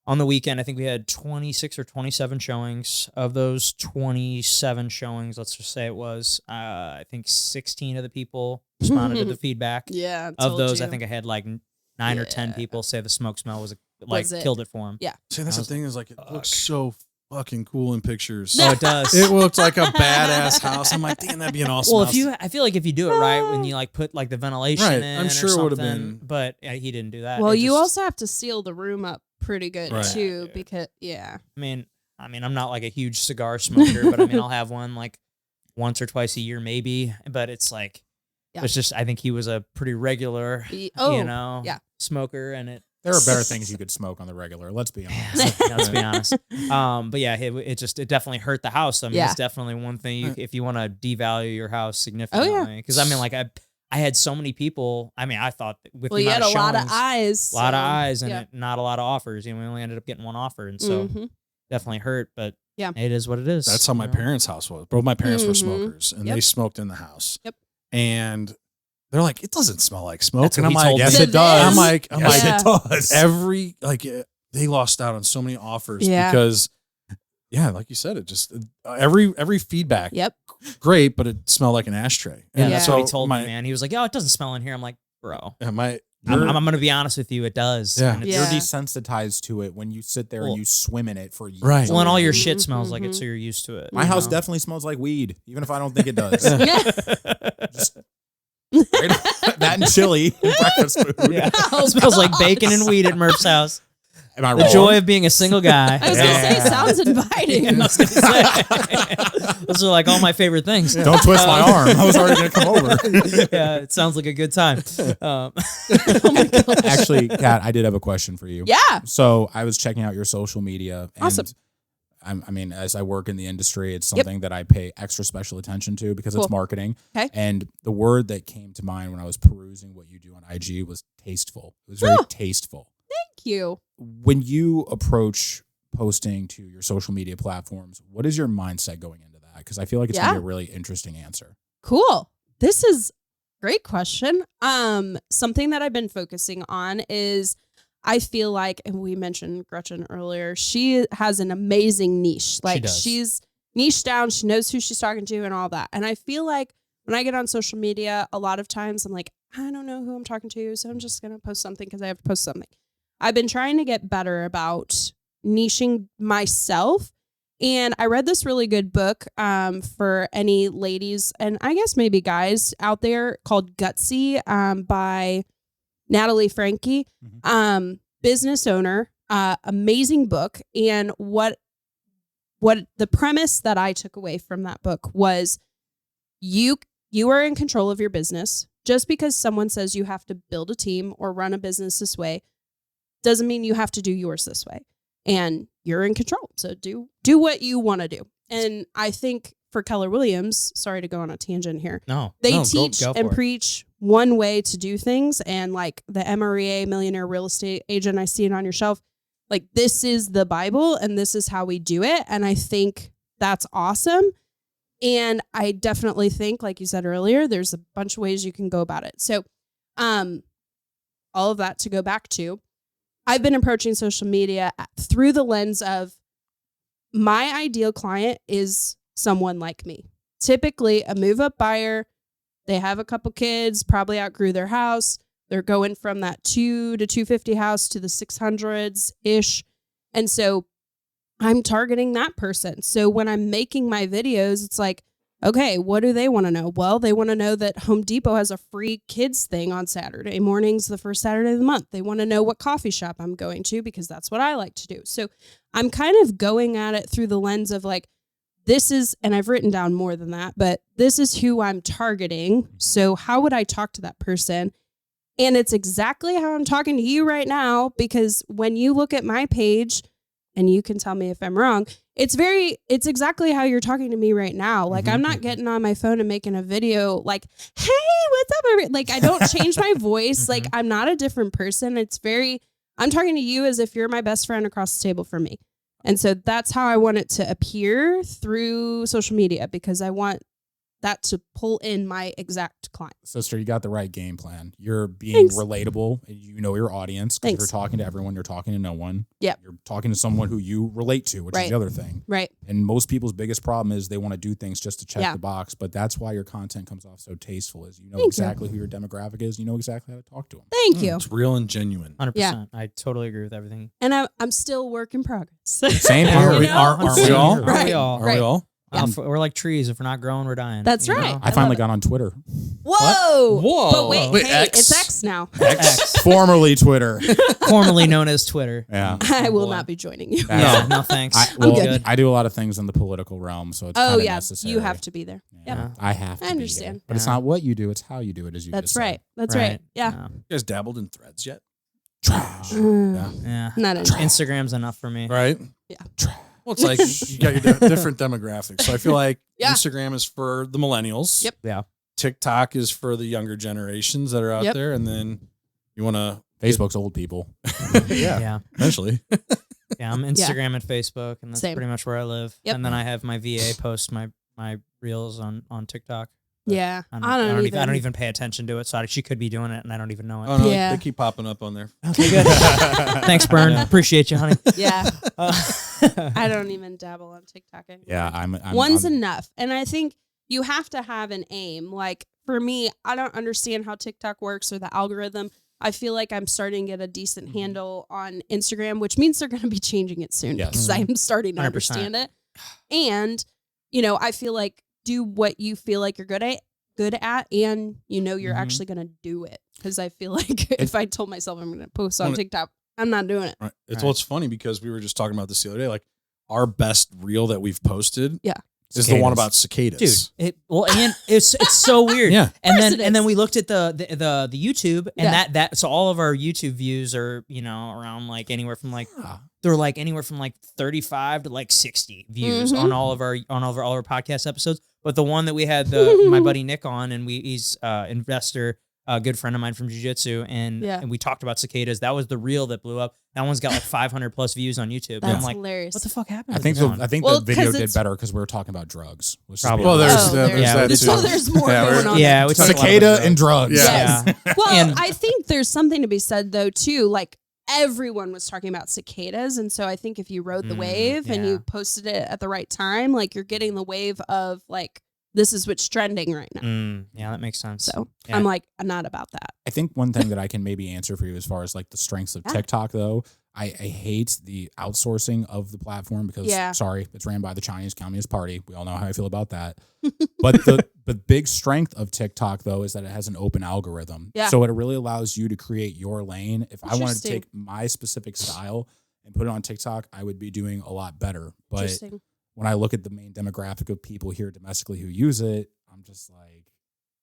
on the weekend, I think we had 26 or 27 showings. Of those 27 showings, let's just say it was, I think 16 of the people responded to the feedback. Yeah. Of those, I think I had like 9 or 10 people say the smoke smell was killed it for him. Yeah. See, that's the thing is like, it looks so fucking cool in pictures. Oh, it does. It looks like a badass house. I'm like, damn, that'd be an awesome house. I feel like if you do it right, when you like put like the ventilation Right, in, I'm sure or it would've something, been- but he didn't do that. Well, It you just- also have to seal the room up pretty good Right. too, because I mean, I'm not like a huge cigar smoker, but I mean, I'll have one like once or twice a year, maybe. But it's like, it's just, I think he was a pretty regular, smoker, and it. There are better things you could smoke on the regular. Let's be honest. Let's be honest. But yeah, it definitely hurt the house. I mean, it's definitely one thing if you want to devalue your house significantly. Because I mean, like I had so many people. I mean, I thought with the you had amount a of lot of showings, eyes, a lot of eyes, and not a lot of offers. We only ended up getting one offer, and so definitely hurt. But it is what it is. That's how my parents' house was. Both my parents were smokers, and they smoked in the house. Yep. And they're like, it doesn't smell like smoke. That's And what I'm he like, told yes, me. it does. I'm like, Yes, it does. every they lost out on so many offers because like you said, it just every feedback. Yep. Great, but it smelled like an ashtray. Yeah, And that's so what he told me, man. He was like, "Oh, it doesn't smell in here." I'm like, "Bro, I'm going to be honest with you. It does." Yeah. And it's- You're desensitized to it when you sit there and you swim in it for years. Right. Well, and all your shit smells like it, so you're used to it. My house definitely smells like weed, even if I don't think it does. Just that and chili and breakfast food. Yeah. Oh, It smells like God. bacon and weed at Murph's house. Am I The wrong? joy of being a single guy. I was gonna say, sounds inviting. I was gonna say. Those are like all my favorite things. Don't twist my arm. I was already going to come over. Yeah, it sounds like a good time. Oh my gosh. Actually, Kat, I did have a question for you. Yeah. So I was checking out your social media. And Awesome. I mean, as I work in the industry, it's something that I pay extra special attention to because it's marketing. Okay. And the word that came to mind when I was perusing what you do on IG was tasteful. It was very tasteful. Thank you. When you approach posting to your social media platforms, what is your mindset going into that? Because I feel like it's going to be a really interesting answer. Cool. This is a great question. Something that I've been focusing on is I feel like, and we mentioned Gretchen earlier, she has an amazing niche. Like she's niched down. She knows who she's talking to and all that. And I feel like when I get on social media, a lot of times I'm like, I don't know who I'm talking to, so I'm just going to post something because I have to post something. I've been trying to get better about niching myself. And I read this really good book for any ladies and I guess maybe guys out there called Gutsy by Natalie Franke, business owner, amazing book. And what the premise that I took away from that book was you are in control of your business. Just because someone says you have to build a team or run a business this way doesn't mean you have to do yours this way. And you're in control. So do what you want to do. And I think for Keller Williams, sorry to go on a tangent here. They teach and preach one way to do things. And like the MREA Millionaire Real Estate Agent, I see it on your shelf. Like this is the Bible and this is how we do it. And I think that's awesome. And I definitely think, like you said earlier, there's a bunch of ways you can go about it. So all of that to go back to, I've been approaching social media through the lens of my ideal client is someone like me. Typically a move-up buyer. They have a couple kids, probably outgrew their house. They're going from that 2 to 250 house to the 600s-ish. And so I'm targeting that person. So when I'm making my videos, it's like, Okay, what do they want to know? Well, they want to know that Home Depot has a free kids thing on Saturday mornings, the first Saturday of the month. They want to know what coffee shop I'm going to because that's what I like to do. So I'm kind of going at it through the lens of like, this is, and I've written down more than that, but this is who I'm targeting. So how would I talk to that person? And it's exactly how I'm talking to you right now, because when you look at my page, and you can tell me if I'm wrong, it's exactly how you're talking to me right now. Like, I'm not getting on my phone and making a video like, hey, what's up? Like, I don't change my voice. Like, I'm not a different person. I'm talking to you as if you're my best friend across the table from me. And so that's how I want it to appear through social media, because I want that to pull in my exact client. Sister, you got the right game plan. You're being relatable. You know your audience, because you're talking to everyone. You're talking to no one. Yep. You're talking to someone who you relate to, which is the other thing. Right. And most people's biggest problem is they want to do things just to check the box. But that's why your content comes off so tasteful, is you know exactly who your demographic is. You know exactly how to talk to them. Thank you. It's real and genuine. 100%. Yeah. I totally agree with everything. And I'm still work in progress. Same. Aren't we all? Are we all? Are we all? We're like trees. If we're not growing, we're dying. That's you right. know? I finally got on Twitter. Whoa. Whoa. But wait, hey, X? it's X now. X, Formerly Twitter. formerly known as Twitter. Yeah. I will boy. not be joining you. No, thanks. I do a lot of things in the political realm, so it's Oh, kinda yeah. necessary. You have to be there. Yeah. Yep. I have to I be understand. there. But it's not what you do, it's how you do it, as you That's just right. That's right. Yeah. You guys dabbled in Threads yet? Trash. Yeah. Not interested. Instagram's enough for me. Right? Yeah. Well, it's like you got your different demographics. So I feel like Yeah. Instagram is for the millennials. Yep. Yeah. TikTok is for the younger generations that are out Yep. there. And then you want to... Facebook's old people. Yeah. Eventually. Yeah. I'm Instagram and Facebook, and that's Same. pretty much where I live. Yep. And then I have my VA post my reels on TikTok. Yeah. I don't even pay attention to it, so she could be doing it, and I don't even know it. Oh, no, Yeah. they keep popping up on there. Okay, good. Thanks, Bern. Appreciate you, honey. Yeah. I don't even dabble on TikTok anymore. Yeah, I'm One's enough. And I think you have to have an aim. Like, for me, I don't understand how TikTok works or the algorithm. I feel like I'm starting to get a decent handle on Instagram, which means they're going to be changing it soon, Yes. because I'm starting to 100%. understand it. And, I feel like do what you feel like you're good at, and you're actually going to do it. Because I feel like if I told myself I'm going to post on TikTok, I'm not doing it. Right. Well, it's funny because we were just talking about this the other day. Like, our best reel that we've posted is the one about cicadas. Dude, and it's so weird. Yeah. And then we looked at the YouTube, and that so all of our YouTube views are around like anywhere from like they're like anywhere from like 35 to like 60 views on all of our podcast episodes. But the one that we had my buddy Nick on, and he's investor, a good friend of mine from jiu-jitsu, and we talked about cicadas. That was the reel that blew up. That one's got like 500 plus views on YouTube. That's and I'm like, hilarious. what the fuck happened? I think with that one? I think Well, the video 'cause did it's- better because we were talking about drugs. Probably. Well, there's Yeah, that too. So there's more going on. Yeah, we talked a lot about Cicada drugs. and drugs. Yeah. Yes. Well, And- I think there's something to be said, though, too. Like, everyone was talking about cicadas. And so I think if you rode the wave and you posted it at the right time, like, you're getting the wave of, like, this is what's trending right now. Yeah, that makes sense. So Yeah. I'm like, I'm not about that. I think one thing that I can maybe answer for you as far as like the strengths of TikTok, though, I hate the outsourcing of the platform because, sorry, it's ran by the Chinese Communist Party. We all know how I feel about that. But the big strength of TikTok, though, is that it has an open algorithm. Yeah. So it really allows you to create your lane. If I wanted to Interesting. take my specific style and put it on TikTok, I would be doing a lot better. But Interesting. when I look at the main demographic of people here domestically who use it, I'm just like,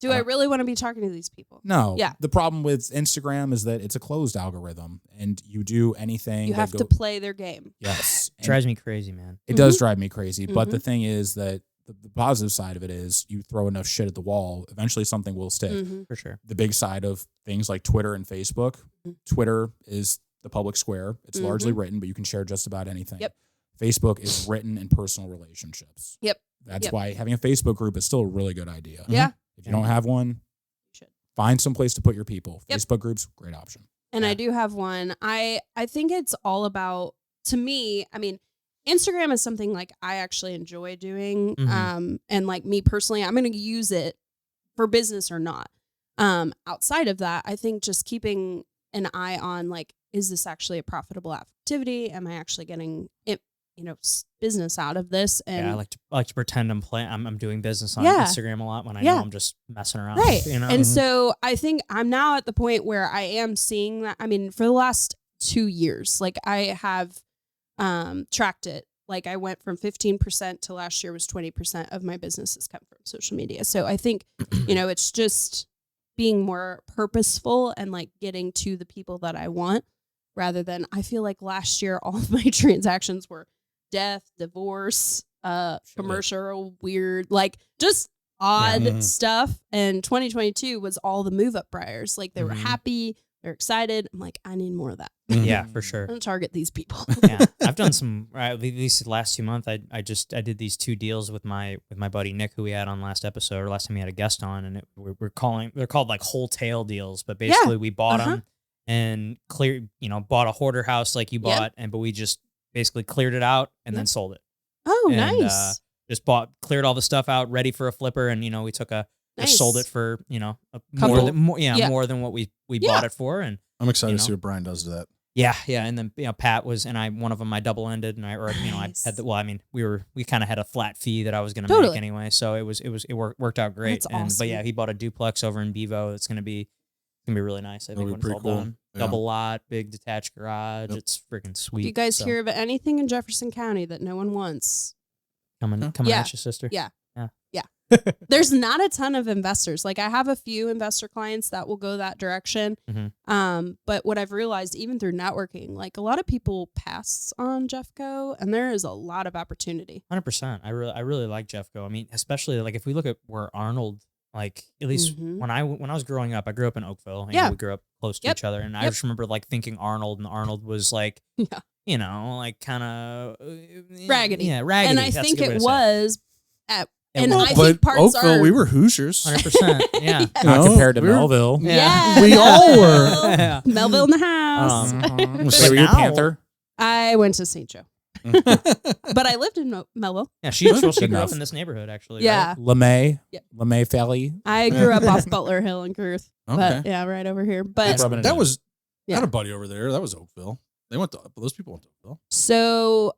Do I really want to be talking to these people? no. Yeah. The problem with Instagram is that it's a closed algorithm, and you do anything. You that have to play their game. Yes. And drives me crazy, man. it does drive me crazy. But the thing is that the positive side of it is you throw enough shit at the wall, eventually something will stick. For sure. The big side of things like Twitter and Facebook, Twitter is the public square. It's largely written, but you can share just about anything. Yep. Facebook is written in personal relationships. Yep. That's why having a Facebook group is still a really good idea. Yeah. If you don't have one, should. find some place to put your people. Yep. Facebook groups, great option. And I do have one. I think it's all about, to me, I mean, Instagram is something like I actually enjoy doing. And like me personally, I'm going to use it for business or not. Outside of that, I think just keeping an eye on like, is this actually a profitable activity? Am I actually getting it? business out of this. And I like to pretend I'm doing business on Yeah. Instagram a lot when I know I'm just messing around. right. You know? And so I think I'm now at the point where I am seeing that. I mean, for the last 2 years, like I have tracked it. Like I went from 15% to last year was 20% of my business has come from social media. So I think, it's just being more purposeful and like getting to the people that I want rather than I feel like last year, all of my transactions were death, divorce, commercial, weird, like just odd stuff. And 2022 was all the move up buyers. Like they were happy. They're excited. I'm like, I need more of that. Yeah, for sure. I'm gonna target these people. Yeah, I've done some. At least the last 2 months, I did these 2 deals with my buddy Nick, who we had on last episode or last time we had a guest on, and they're called like whole tail deals. But basically, we bought them and bought a hoarder house like you bought, but we just basically cleared it out and then sold it. Oh, and, nice. Just cleared all the stuff out, ready for a flipper, and we took just sold it for more than what we bought it for, and I'm excited to see what Brian does to that. Yeah, and then Pat was, and one of them I double ended, and I had we kind of had a flat fee that I was going to make anyway, so it worked out great. That's awesome. But yeah, he bought a duplex over in Bevo. It's gonna be really nice. I think when it's all cool. done, double lot, big detached garage. Yep. It's freaking sweet. Do you guys hear of anything in Jefferson County that no one wants? Coming at you, sister. Yeah. There's not a ton of investors. Like I have a few investor clients that will go that direction. But what I've realized, even through networking, like a lot of people pass on Jeffco, and there is a lot of opportunity. 100%. I really like Jeffco. I mean, especially like if we look at where Arnold, like at least when I was growing up, I grew up in Oakville. We grew up close to each other, and I just remember like thinking Arnold was like, like kind of raggedy. Yeah, raggedy. And I think it was at. And I but think parts Oakville, are. we were Hoosiers. 100%. Yeah. Not compared to Melville. Yeah. We all were. Melville in the house. So were you a Panther? I went to St. Joe. But I lived in Melville. Yeah, she grew up in this neighborhood, actually. Yeah. Right? LeMay Valley. I grew up off Butler Hill in Girth. Okay. But yeah, right over here. But that was, I had a buddy over there. That was Oakville. Those people went to Oakville. So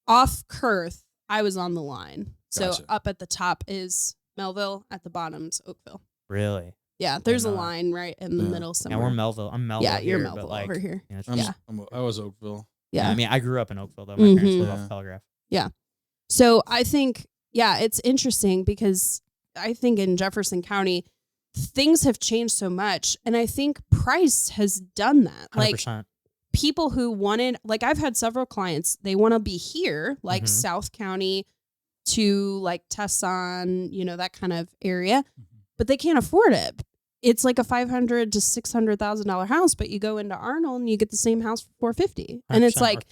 off Girth, I was on the line. So Gotcha. up at the top is Melville, at the bottom's Oakville. Really? Yeah, there's a line right in the middle somewhere. Yeah, we're Melville. I'm Melville. Yeah, you're here, Melville but over here. I was Oakville. Yeah. I mean, I grew up in Oakville, though. My parents live off Telegraph. Yeah. So I think, it's interesting because I think in Jefferson County, things have changed so much. And I think price has done that. 100%. Like people who wanted, like I've had several clients, they want to be here, like South County to like Tesson, that kind of area, but they can't afford it. It's like a $500,000 to $600,000 house, but you go into Arnold and you get the same house for $450,000, and it's like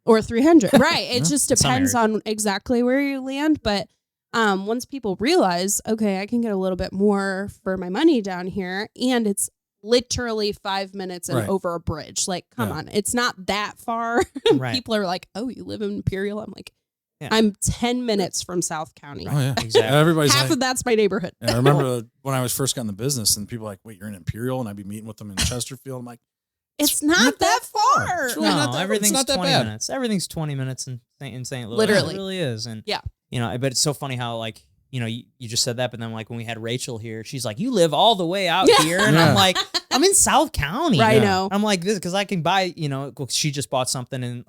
or $300,000, right? It just depends on exactly where you land. But once people realize, okay, I can get a little bit more for my money down here, and it's literally 5 minutes and over a bridge. Like, come on, it's not that far. People are like, oh, you live in Imperial? I'm like, I'm 10 minutes from South County. Oh, yeah. Exactly. Everybody's half of that's my neighborhood. I remember when I was first got in the business and people were like, wait, you're in Imperial? And I'd be meeting with them in Chesterfield. I'm like, it's not that far. It's really not that, everything's it's not that 20 bad. minutes. Everything's 20 minutes in St. Louis. Literally. It really is. And, but it's so funny how, like, you just said that, but then, like, when we had Rachel here, she's like, you live all the way out here. And I'm like, I'm in South County. Right, I know. I'm like, this, because I can buy, she just bought something in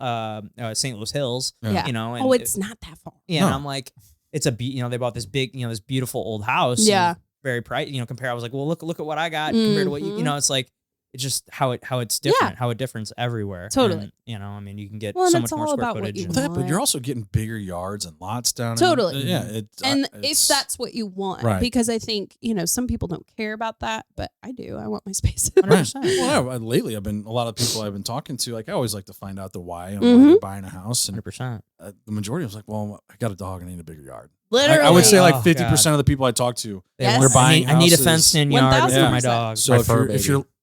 St. Louis Hills. Yeah. And it's not that far. Yeah. And I'm like, it's they bought this big, this beautiful old house. Yeah. Very price, compare. I was like, well, look at what I got compared to what you, it's like, it's just how it's different, how it differs everywhere. Totally. And, I mean, you can get so much more square footage. But you're also getting bigger yards and lots down. Totally. And if that's what you want, right. Because I think, some people don't care about that, but I do. I want my space. 100%. Well, lately a lot of people I've been talking to, like, I always like to find out the why and why they're buying a house. And 100%. The majority was like, well, I got a dog and I need a bigger yard. Literally. I would say like 50% of the people I talk to, they're buying I need a fenced in yard for my dog. So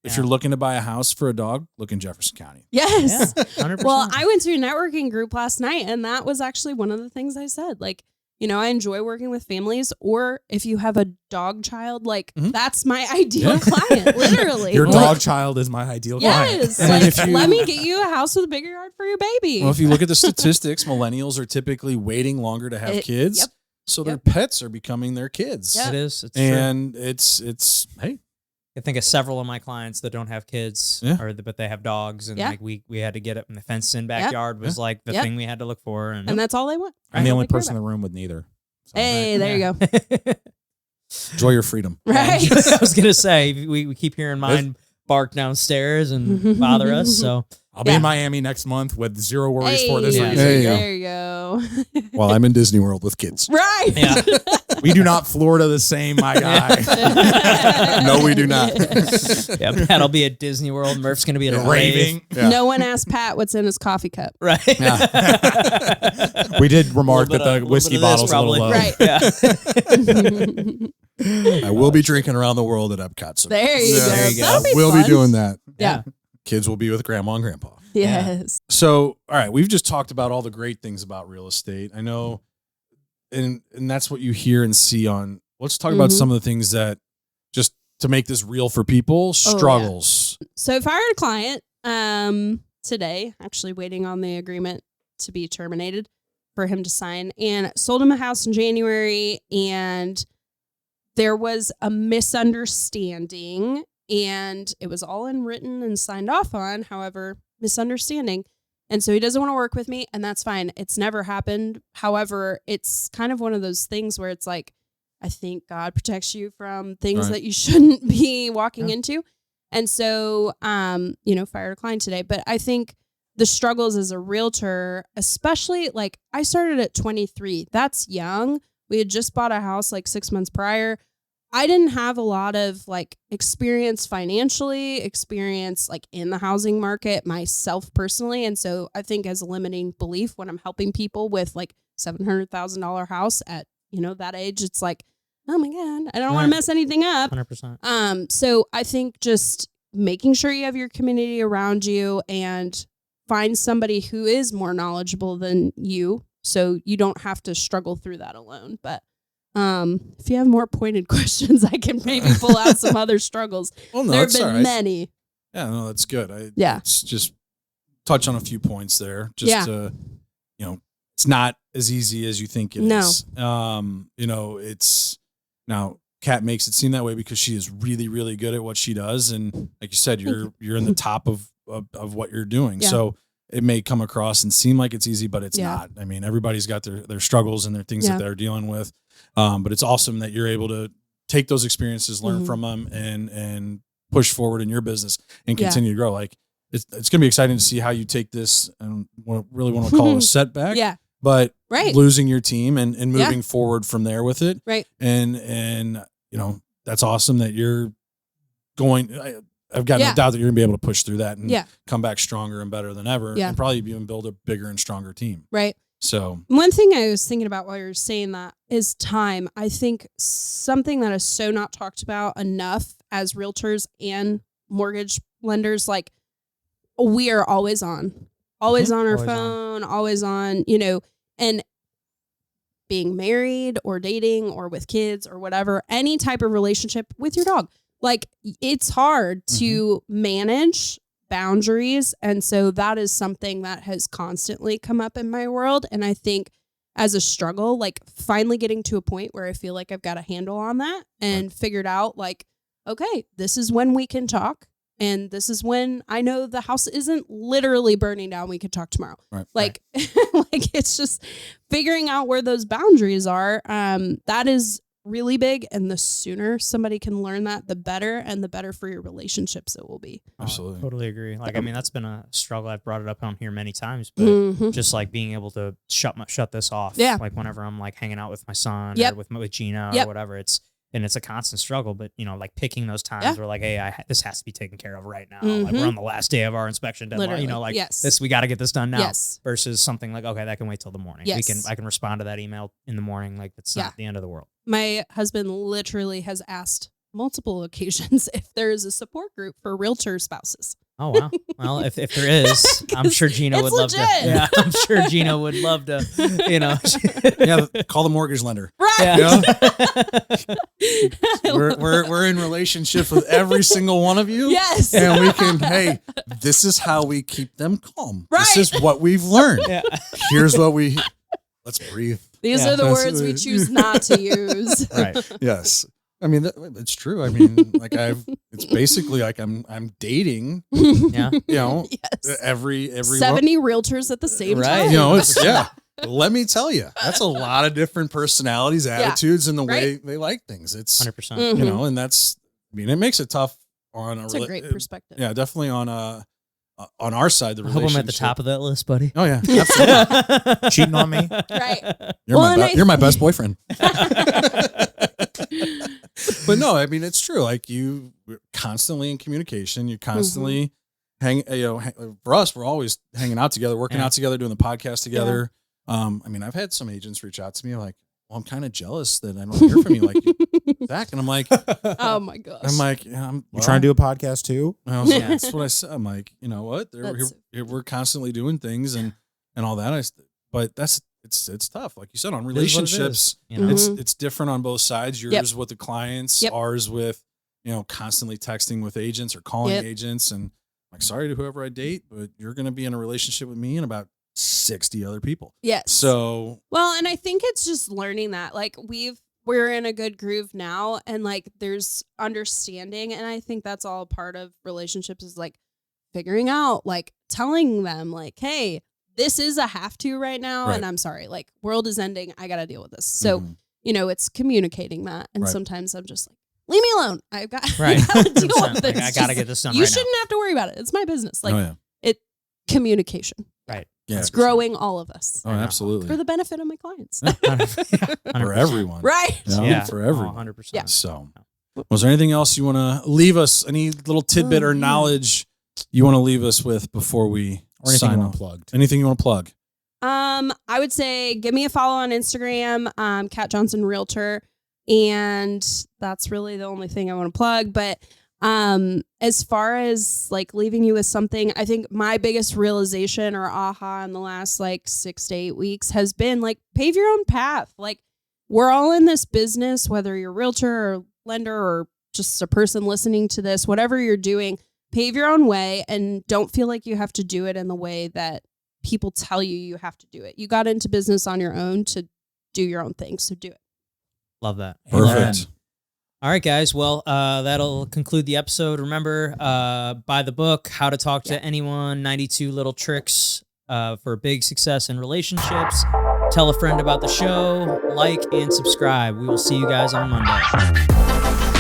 if you're looking to buy a house for a dog, look in Jefferson County. Yes. 100%. Well, I went to a networking group last night, and that was actually one of the things I said. Like, I enjoy working with families, or if you have a dog child, like that's my ideal client, literally. Your dog child is my ideal client. Yes. Like, let me get you a house with a bigger yard for your baby. Well, if you look at the statistics, millennials are typically waiting longer to have kids. Yep. So their pets are becoming their kids. Yep. It is. It's and true. it's hey. I think of several of my clients that don't have kids, but they have dogs, and like we had to get it in the fenced-in backyard was like the thing we had to look for, and that's all they want. I'm the only person in the room with neither. So. Hey, there you go. Enjoy your freedom. Right. I was gonna say we keep hearing mine bark downstairs and bother us. So I'll be in Miami next month with zero worries for this reason. There you go. Well, I'm in Disney World with kids. Right. yeah, We do not Florida the same, my guy. No, we do not. yeah. Pat'll be at Disney World. Murph's gonna be at a rave. Raving. Yeah. No one asked Pat what's in his coffee cup. Right. We did remark that the whiskey bottle's a little low. Right. Yeah. I will be drinking around the world at Epcot. So There you go. There you go. That'll be we'll fun. be doing that. Yeah. Kids will be with grandma and grandpa. Yes. So, all right, we've just talked about all the great things about real estate. I know, and that's what you hear and see on. Let's talk about some of the things that, just to make this real for people, struggles. So if I hired a client today, actually waiting on the agreement to be terminated for him to sign, and sold him a house in January, and there was a misunderstanding, and it was all in written and signed off on. However, misunderstanding. And so he doesn't want to work with me, and that's fine. It's never happened. However, it's kind of one of those things where it's like, I think God protects you from things that you shouldn't be walking into. And so, fired a client today. But I think the struggles as a realtor, especially like I started at 23. That's young. We had just bought a house like 6 months prior. I didn't have a lot of like experience financially, experience like in the housing market myself personally. And so I think as a limiting belief when I'm helping people with like $700,000 house at, that age, it's like, oh my God, I don't want to mess anything up. 100%. So I think just making sure you have your community around you and find somebody who is more knowledgeable than you, so you don't have to struggle through that alone. But if you have more pointed questions, I can maybe pull out some other struggles. Well, no, there have it's all been right. many. Yeah, no, that's good. Yeah. It's just touch on a few points there. Just to, it's not as easy as you think it is. It's now Kat makes it seem that way because she is really, really good at what she does. And like you said, you're in the top of what you're doing. Yeah. So it may come across and seem like it's easy, but it's not. I mean, everybody's got their struggles and their things that they're dealing with. But it's awesome that you're able to take those experiences, learn from them, and push forward in your business and continue to grow. Like it's going to be exciting to see how you take this and really want to call it a setback. Yeah. But losing your team and moving forward from there with it. Right. And that's awesome that you're going. I've got no doubt that you're going to be able to push through that and come back stronger and better than ever and probably even build a bigger and stronger team. Right. So one thing I was thinking about while you were saying that is time. I think something that is so not talked about enough as realtors and mortgage lenders, like we are always on our phone, always on, and being married or dating or with kids or whatever, any type of relationship with your dog. Like it's hard to manage boundaries. And so that is something that has constantly come up in my world. And I think as a struggle, like finally getting to a point where I feel like I've got a handle on that and figured out like, okay, this is when we can talk. And this is when I know the house isn't literally burning down. We could talk tomorrow. Right. Like it's just figuring out where those boundaries are. That is really big. And the sooner somebody can learn that, the better, and the better for your relationships it will be. Absolutely. Totally agree. Like, I mean, that's been a struggle. I've brought it up on here many times, but just like being able to shut this off. Yeah. Like whenever I'm like hanging out with my son or with Gina or whatever, it's a constant struggle, but like picking those times where like, hey, this has to be taken care of right now. Like we're on the last day of our inspection deadline, this, we got to get this done now versus something like, okay, that can wait till the morning. I can respond to that email in the morning. Like that's not the end of the world. My husband literally has asked multiple occasions if there is a support group for realtor spouses. Oh wow! Well, if there is, I'm sure Gina would love to. Yeah, I'm sure Gina would love to. Yeah, call the mortgage lender. Right. You know? we're in relationships with every single one of you. Yes. And we can. Hey, this is how we keep them calm. Right. This is what we've learned. Yeah. Here's what we. Let's breathe. These are the words we choose not to use. Right. Yes. I mean, it's true. I mean, like it's basically like I'm dating, Yeah. you know, Yes. every 70 realtors at the same time. You know, it's, yeah. Let me tell you, that's a lot of different personalities, attitudes, and the way they like things. It's 100%. You know, and that's, I mean, it makes it tough on It's a great perspective. Yeah, definitely on our side, the I hope relationship. I'm at the top of that list, buddy. Oh yeah, absolutely. Cheating on me. Right. You're my best boyfriend. But no, I mean, it's true. Like we're constantly in communication. You're constantly for us, we're always hanging out together, working out together, doing the podcast together. I mean, I've had some agents reach out to me like, well, I'm kind of jealous that I don't hear from you like Zach. And I'm like, oh my gosh. I'm like, yeah, You trying to do a podcast too? I was like, that's what I said. I'm like, you know what? We're constantly doing things and all that. But it's tough. Like you said, on relationships, it's different on both sides. Yours with the clients, ours with, you know, constantly texting with agents or calling agents. And I'm like, sorry to whoever I date, but you're going to be in a relationship with me and about 60 other people. Yes. So, well, and I think it's just learning that like we're in a good groove now and like there's understanding. And I think that's all part of relationships is like figuring out, like telling them like, hey, this is a have to right now. Right. And I'm sorry, like world is ending. I got to deal with this. So, you know, it's communicating that. And sometimes I'm just like, leave me alone. I got to deal with this. Like, I got to get this done. You shouldn't have to worry about it. It's my business. Like communication. Right. Yeah, it's growing all of us. Oh, absolutely. For the benefit of my clients. For everyone. Right. You know, for everyone. 100%. Yeah. So, was there anything else you want to leave us? Any little tidbit or knowledge you want to leave us with before we sign off? Anything you want to plug? I would say give me a follow on Instagram, Kat Johnson Realtor. And that's really the only thing I want to plug. But as far as like leaving you with something, I think my biggest realization or aha in the last like 6 to 8 weeks has been like pave your own path. Like we're all in this business, whether you're a realtor or lender or just a person listening to this, whatever you're doing, pave your own way and don't feel like you have to do it in the way that people tell you have to do it. You got into business on your own to do your own thing. So do it. Love that. Perfect. All right, guys. Well, that'll conclude the episode. Remember, buy the book, How to Talk to Anyone, 92 Little Tricks for Big Success in Relationships. Tell a friend about the show, like, and subscribe. We will see you guys on Monday.